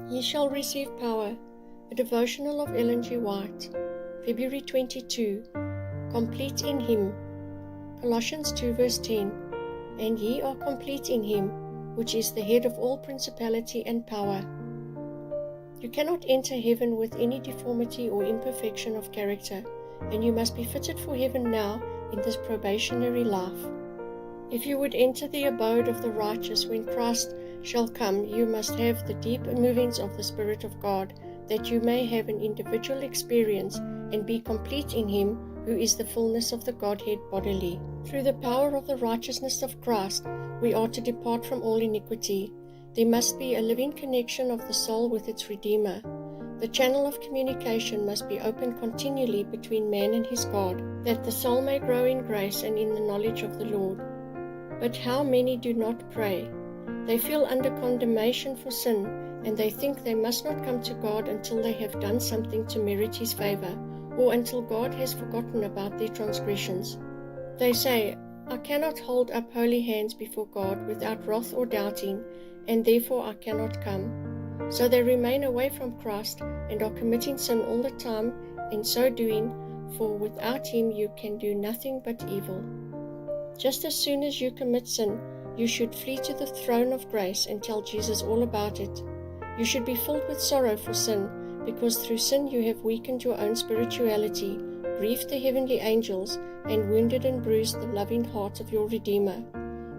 Ye shall receive power. A devotional of Ellen G. White, February 22. Complete in Him. Colossians 2 verse 10. And ye are complete in Him, which is the head of all principality and power. You cannot enter heaven with any deformity or imperfection of character, and you must be fitted for heaven now in this probationary life. If you would enter the abode of the righteous when Christ shall come, you must have the deep movings of the Spirit of God, that you may have an individual experience and be complete in Him who is the fullness of the Godhead bodily. Through the power of the righteousness of Christ, we are to depart from all iniquity. There must be a living connection of the soul with its Redeemer. The channel of communication must be open continually between man and his God, that the soul may grow in grace and in the knowledge of the Lord. But how many do not pray? They feel under condemnation for sin, and they think they must not come to God until they have done something to merit His favor, or until God has forgotten about their transgressions. They say, I cannot hold up holy hands before God without wrath or doubting, and therefore I cannot come. So they remain away from Christ and are committing sin all the time, in so doing, for without Him you can do nothing but evil. Just as soon as you commit sin, you should flee to the throne of grace and tell Jesus all about it. You should be filled with sorrow for sin, because through sin you have weakened your own spirituality, grieved the heavenly angels, and wounded and bruised the loving heart of your Redeemer.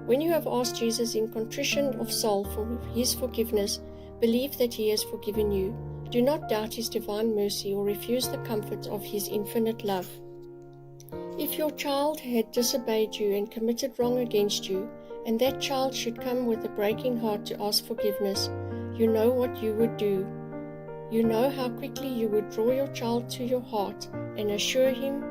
When you have asked Jesus in contrition of soul for His forgiveness, believe that He has forgiven you. Do not doubt His divine mercy or refuse the comfort of His infinite love. If your child had disobeyed you and committed wrong against you, and that child should come with a breaking heart to ask forgiveness, you know what you would do. You know how quickly you would draw your child to your heart and assure him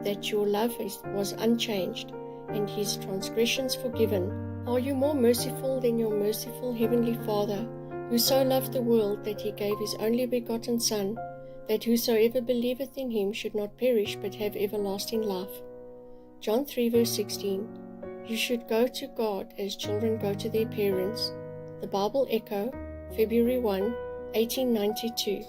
that your love was unchanged and his transgressions forgiven. Are you more merciful than your merciful Heavenly Father, who so loved the world that He gave His only begotten Son, that whosoever believeth in Him should not perish but have everlasting life? John 3 verse 16. You should go to God as children go to their parents. The Bible Echo, February 1, 1892.